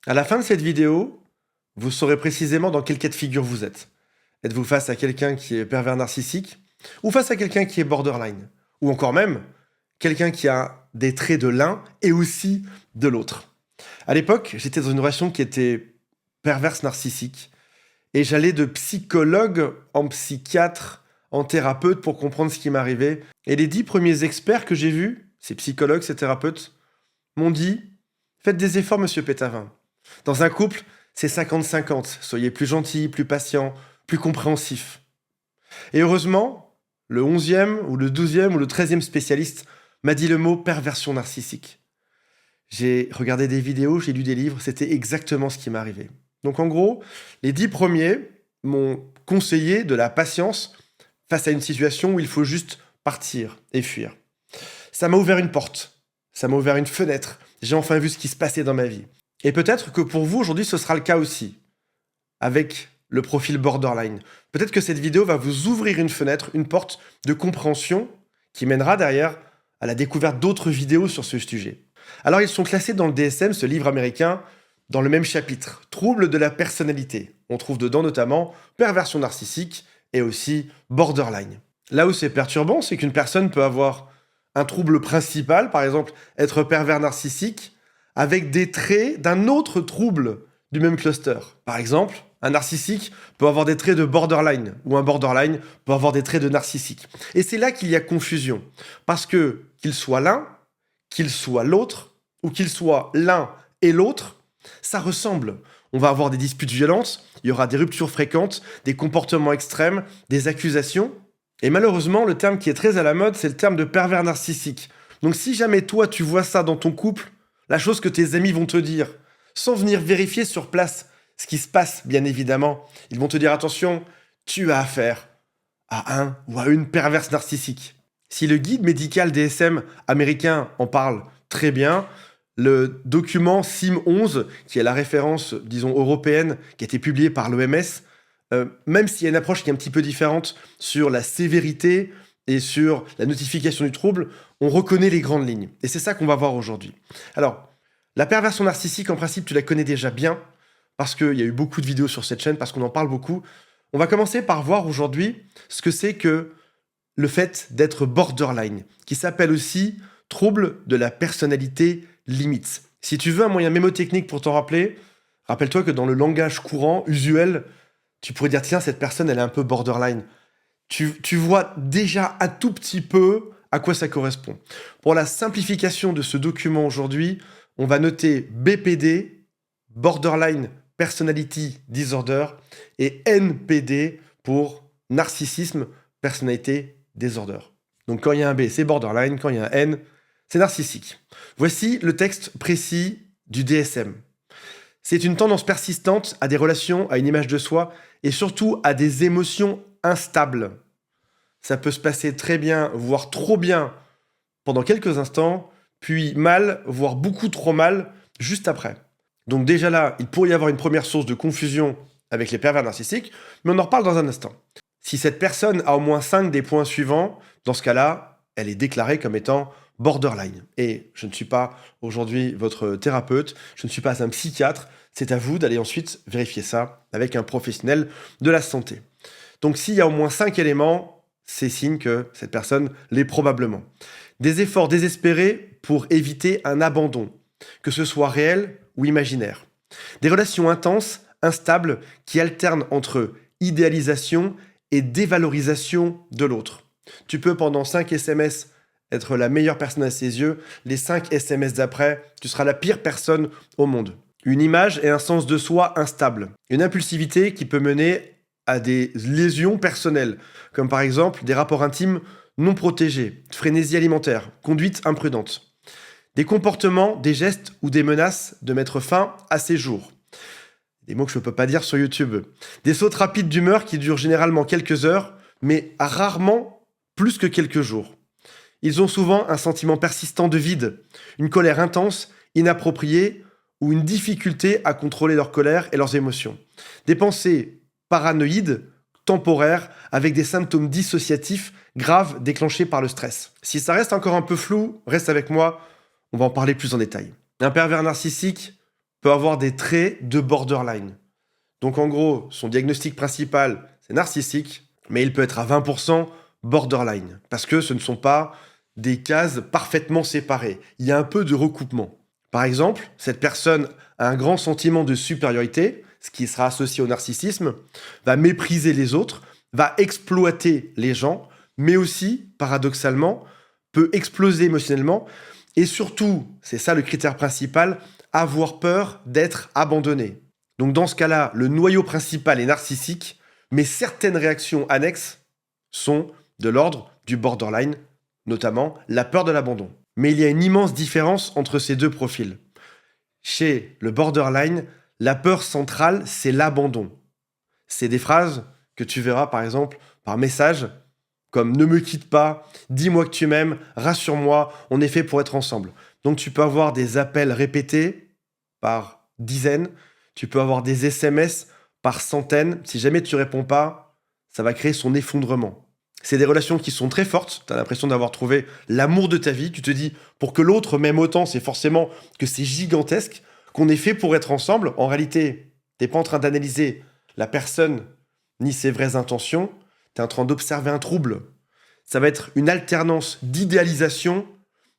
À la fin de cette vidéo, vous saurez précisément dans quel cas de figure vous êtes. Êtes-vous face à quelqu'un qui est pervers narcissique ou face à quelqu'un qui est borderline? Ou encore même, quelqu'un qui a des traits de l'un et aussi de l'autre. À l'époque, j'étais dans une relation qui était perverse narcissique et j'allais de psychologue en psychiatre, en thérapeute pour comprendre ce qui m'arrivait. Et les 10 premiers experts que j'ai vus, ces psychologues, ces thérapeutes, m'ont dit « Faites des efforts, monsieur Pétavin. Dans un couple, c'est 50-50. Soyez plus gentil, plus patient, plus compréhensif. » Et heureusement, le 11e ou le 12e ou le 13e spécialiste m'a dit le mot perversion narcissique. J'ai regardé des vidéos, j'ai lu des livres, c'était exactement ce qui m'arrivait. Donc en gros, les 10 premiers m'ont conseillé de la patience face à une situation où il faut juste partir et fuir. Ça m'a ouvert une porte, ça m'a ouvert une fenêtre, j'ai enfin vu ce qui se passait dans ma vie. Et peut-être que pour vous, aujourd'hui, ce sera le cas aussi, avec le profil borderline. Peut-être que cette vidéo va vous ouvrir une fenêtre, une porte de compréhension qui mènera derrière à la découverte d'autres vidéos sur ce sujet. Alors ils sont classés dans le DSM, ce livre américain, dans le même chapitre, troubles de la personnalité. On trouve dedans notamment perversion narcissique et aussi borderline. Là où c'est perturbant, c'est qu'une personne peut avoir un trouble principal, par exemple être pervers narcissique, avec des traits d'un autre trouble du même cluster. Par exemple, un narcissique peut avoir des traits de borderline, ou un borderline peut avoir des traits de narcissique. Et c'est là qu'il y a confusion, parce que qu'il soit l'un, qu'il soit l'autre, ou qu'il soit l'un et l'autre, ça ressemble. On va avoir des disputes violentes, il y aura des ruptures fréquentes, des comportements extrêmes, des accusations. Et malheureusement, le terme qui est très à la mode, c'est le terme de pervers narcissique. Donc si jamais toi, tu vois ça dans ton couple, la chose que tes amis vont te dire, sans venir vérifier sur place ce qui se passe, bien évidemment, ils vont te dire, attention, tu as affaire à un ou à une perverse narcissique. Si le guide médical DSM américain en parle très bien, le document CIM-11, qui est la référence, disons, européenne, qui a été publiée par l'OMS, même s'il y a une approche qui est un petit peu différente sur la sévérité et sur la notification du trouble, on reconnaît les grandes lignes. Et c'est ça qu'on va voir aujourd'hui. Alors, la perversion narcissique, en principe, tu la connais déjà bien, parce qu'il y a eu beaucoup de vidéos sur cette chaîne, parce qu'on en parle beaucoup. On va commencer par voir aujourd'hui ce que c'est que le fait d'être borderline, qui s'appelle aussi trouble de la personnalité limite. Si tu veux un moyen mémotechnique pour t'en rappeler, rappelle-toi que dans le langage courant, usuel, tu pourrais dire, tiens, cette personne, elle est un peu borderline. Tu vois déjà un tout petit peu à quoi ça correspond. Pour la simplification de ce document aujourd'hui, on va noter BPD, Borderline Personality Disorder, et NPD pour Narcissisme Personality Disorder. Donc quand il y a un B, c'est borderline, quand il y a un N, c'est narcissique. Voici le texte précis du DSM. C'est une tendance persistante à des relations, à une image de soi, et surtout à des émotions instables. Ça peut se passer très bien, voire trop bien, pendant quelques instants, puis mal, voire beaucoup trop mal, juste après. Donc déjà là, il pourrait y avoir une première source de confusion avec les pervers narcissiques, mais on en reparle dans un instant. Si cette personne a au moins 5 des points suivants, dans ce cas-là, elle est déclarée comme étant borderline. Et je ne suis pas aujourd'hui votre thérapeute, je ne suis pas un psychiatre, c'est à vous d'aller ensuite vérifier ça avec un professionnel de la santé. Donc s'il y a au moins 5 éléments, c'est signe que cette personne l'est probablement. Des efforts désespérés pour éviter un abandon, que ce soit réel ou imaginaire. Des relations intenses, instables, qui alternent entre idéalisation et dévalorisation de l'autre. Tu peux pendant 5 SMS être la meilleure personne à ses yeux, les 5 SMS d'après, tu seras la pire personne au monde. Une image et un sens de soi instable. Une impulsivité qui peut mener à des lésions personnelles, comme par exemple des rapports intimes non protégés, frénésie alimentaire, conduite imprudente. Des comportements, des gestes ou des menaces de mettre fin à ses jours. Des mots que je ne peux pas dire sur YouTube. Des sautes rapides d'humeur qui durent généralement quelques heures, mais rarement plus que quelques jours. Ils ont souvent un sentiment persistant de vide, une colère intense, inappropriée, ou une difficulté à contrôler leur colère et leurs émotions. Des pensées paranoïdes, temporaires, avec des symptômes dissociatifs graves déclenchés par le stress. Si ça reste encore un peu flou, reste avec moi, on va en parler plus en détail. Un pervers narcissique peut avoir des traits de borderline. Donc en gros, son diagnostic principal, c'est narcissique, mais il peut être à 20% borderline, parce que ce ne sont pas des cases parfaitement séparées. Il y a un peu de recoupement. Par exemple, cette personne a un grand sentiment de supériorité, ce qui sera associé au narcissisme, va mépriser les autres, va exploiter les gens, mais aussi, paradoxalement, peut exploser émotionnellement, et surtout, c'est ça le critère principal, avoir peur d'être abandonné. Donc dans ce cas-là, le noyau principal est narcissique, mais certaines réactions annexes sont de l'ordre du borderline, notamment la peur de l'abandon. Mais il y a une immense différence entre ces deux profils. Chez le borderline, la peur centrale, c'est l'abandon. C'est des phrases que tu verras par exemple par message, comme « ne me quitte pas »,« dis-moi que tu m'aimes »,« rassure-moi, on est fait pour être ensemble ». Donc tu peux avoir des appels répétés par dizaines, tu peux avoir des SMS par centaines. Si jamais tu réponds pas, ça va créer son effondrement. C'est des relations qui sont très fortes, tu as l'impression d'avoir trouvé l'amour de ta vie, tu te dis, pour que l'autre m'aime autant, c'est forcément que c'est gigantesque, qu'on est fait pour être ensemble. En réalité, t'es pas en train d'analyser la personne ni ses vraies intentions, tu es en train d'observer un trouble. Ça va être une alternance d'idéalisation.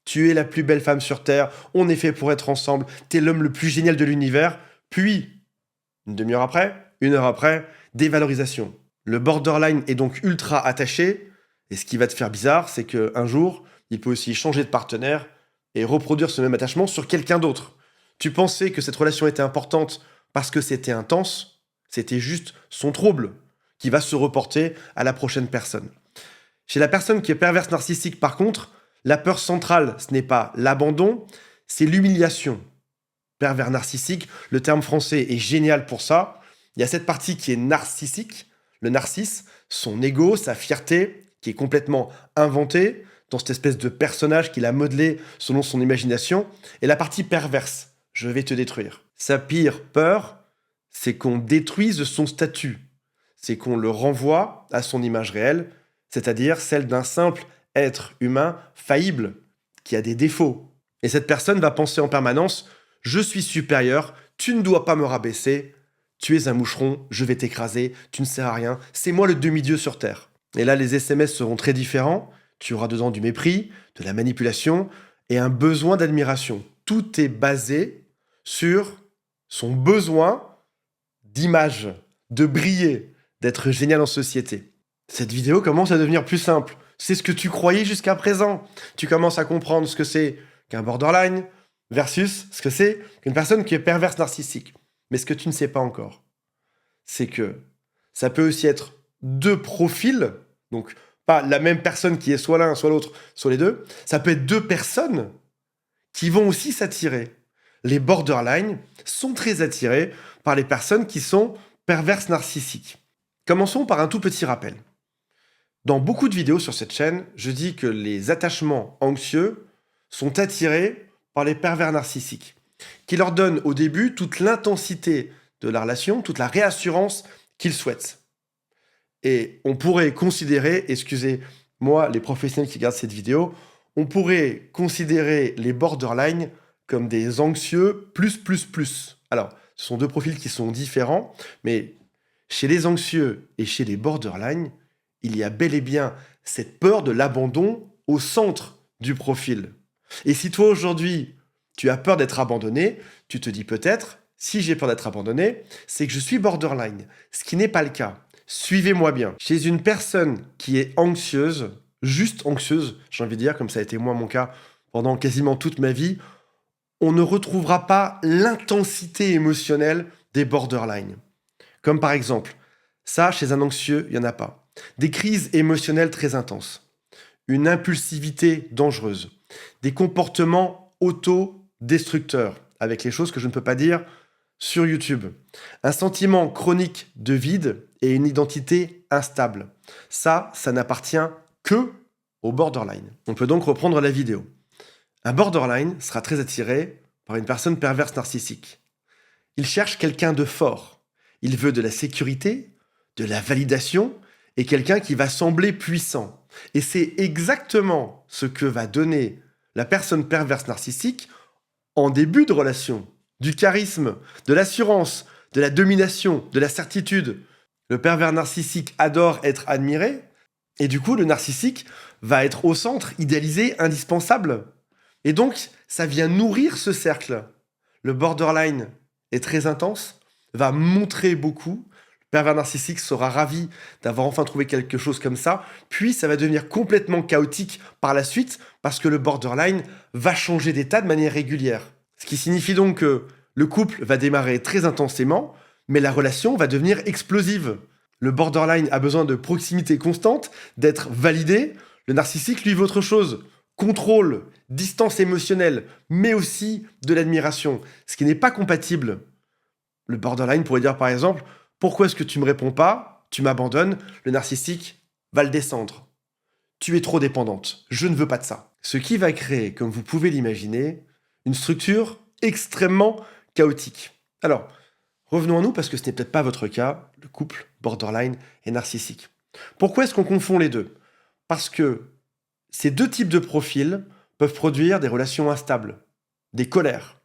Tu es la plus belle femme sur Terre, on est fait pour être ensemble, t'es l'homme le plus génial de l'univers. Puis, une demi-heure après, une heure après, dévalorisation. Le borderline est donc ultra attaché, et ce qui va te faire bizarre, c'est qu'un jour, il peut aussi changer de partenaire et reproduire ce même attachement sur quelqu'un d'autre. Tu pensais que cette relation était importante parce que c'était intense, c'était juste son trouble qui va se reporter à la prochaine personne. Chez la personne qui est perverse narcissique, par contre, la peur centrale, ce n'est pas l'abandon, c'est l'humiliation. Pervers narcissique, le terme français est génial pour ça. Il y a cette partie qui est narcissique, le narcisse, son ego, sa fierté, qui est complètement inventée dans cette espèce de personnage qu'il a modelé selon son imagination, et la partie perverse, je vais te détruire. Sa pire peur, c'est qu'on détruise son statut, c'est qu'on le renvoie à son image réelle, c'est-à-dire celle d'un simple être humain faillible, qui a des défauts. Et cette personne va penser en permanence « je suis supérieur, tu ne dois pas me rabaisser, tu es un moucheron, je vais t'écraser, tu ne sers à rien, c'est moi le demi-dieu sur Terre ». Et là, les SMS seront très différents, tu auras dedans du mépris, de la manipulation et un besoin d'admiration. Tout est basé sur son besoin d'image, de briller, d'être génial en société. Cette vidéo commence à devenir plus simple. C'est ce que tu croyais jusqu'à présent. Tu commences à comprendre ce que c'est qu'un borderline versus ce que c'est qu'une personne qui est perverse narcissique. Mais ce que tu ne sais pas encore, c'est que ça peut aussi être deux profils, donc pas la même personne qui est soit l'un, soit l'autre, soit les deux. Ça peut être deux personnes qui vont aussi s'attirer. Les borderline sont très attirés par les personnes qui sont perverses narcissiques. Commençons par un tout petit rappel. Dans beaucoup de vidéos sur cette chaîne, je dis que les attachements anxieux sont attirés par les pervers narcissiques, qui leur donnent au début toute l'intensité de la relation, toute la réassurance qu'ils souhaitent. Et on pourrait considérer, excusez-moi les professionnels qui regardent cette vidéo, on pourrait considérer les borderline comme des anxieux plus. Alors, ce sont deux profils qui sont différents, mais chez les anxieux et chez les borderline, il y a bel et bien cette peur de l'abandon au centre du profil. Et si toi aujourd'hui, tu as peur d'être abandonné, tu te dis peut-être, si j'ai peur d'être abandonné, c'est que je suis borderline, ce qui n'est pas le cas. Suivez-moi bien. Chez une personne qui est anxieuse, juste anxieuse, j'ai envie de dire, comme ça a été moi mon cas pendant quasiment toute ma vie, on ne retrouvera pas l'intensité émotionnelle des borderline. Comme par exemple, ça, chez un anxieux, il n'y en a pas. Des crises émotionnelles très intenses, une impulsivité dangereuse, des comportements autodestructeurs, avec les choses que je ne peux pas dire sur YouTube, un sentiment chronique de vide et une identité instable. Ça n'appartient que au borderline. On peut donc reprendre la vidéo. Un borderline sera très attiré par une personne perverse narcissique. Il cherche quelqu'un de fort. Il veut de la sécurité, de la validation et quelqu'un qui va sembler puissant. Et c'est exactement ce que va donner la personne perverse narcissique en début de relation. du charisme, de l'assurance, de la domination, de la certitude. Le pervers narcissique adore être admiré, et du coup, le narcissique va être au centre, idéalisé, indispensable. Et donc, ça vient nourrir ce cercle. Le borderline est très intense, va montrer beaucoup. Le pervers narcissique sera ravi d'avoir enfin trouvé quelque chose comme ça, puis ça va devenir complètement chaotique par la suite, parce que le borderline va changer d'état de manière régulière. Ce qui signifie donc que le couple va démarrer très intensément, mais la relation va devenir explosive. Le borderline a besoin de proximité constante, d'être validé. Le narcissique, lui, veut autre chose. Contrôle, distance émotionnelle, mais aussi de l'admiration, ce qui n'est pas compatible. Le borderline pourrait dire par exemple, pourquoi est-ce que tu me réponds pas? Tu m'abandonnes. Le narcissique va le descendre. Tu es trop dépendante. Je ne veux pas de ça. Ce qui va créer, comme vous pouvez l'imaginer, une structure extrêmement chaotique. Alors, revenons à nous parce que ce n'est peut-être pas votre cas, le couple borderline et narcissique. Pourquoi est-ce qu'on confond les deux? Parce que ces deux types de profils peuvent produire des relations instables, des colères.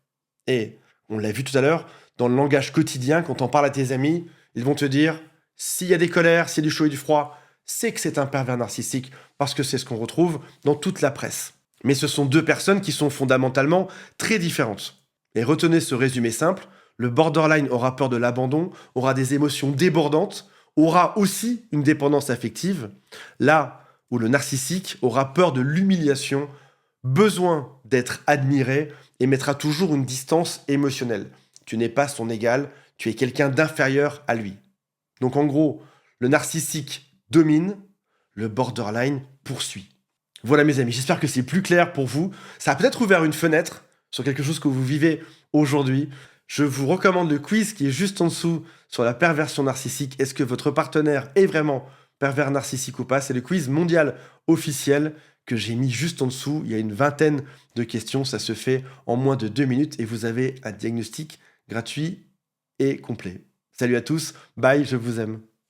Et on l'a vu tout à l'heure, dans le langage quotidien, quand on parle à tes amis, ils vont te dire s'il y a des colères, s'il y a du chaud et du froid, c'est que c'est un pervers narcissique, parce que c'est ce qu'on retrouve dans toute la presse. Mais ce sont deux personnes qui sont fondamentalement très différentes. Et retenez ce résumé simple, le borderline aura peur de l'abandon, aura des émotions débordantes, aura aussi une dépendance affective, là où le narcissique aura peur de l'humiliation, besoin d'être admiré et mettra toujours une distance émotionnelle. Tu n'es pas son égal, tu es quelqu'un d'inférieur à lui. Donc en gros, le narcissique domine, le borderline poursuit. Voilà mes amis, j'espère que c'est plus clair pour vous. Ça a peut-être ouvert une fenêtre sur quelque chose que vous vivez aujourd'hui. Je vous recommande le quiz qui est juste en dessous sur la perversion narcissique. Est-ce que votre partenaire est vraiment pervers narcissique ou pas? C'est le quiz mondial officiel que j'ai mis juste en dessous. Il y a une vingtaine de questions, ça se fait en moins de 2 minutes et vous avez un diagnostic gratuit et complet. Salut à tous, bye, je vous aime.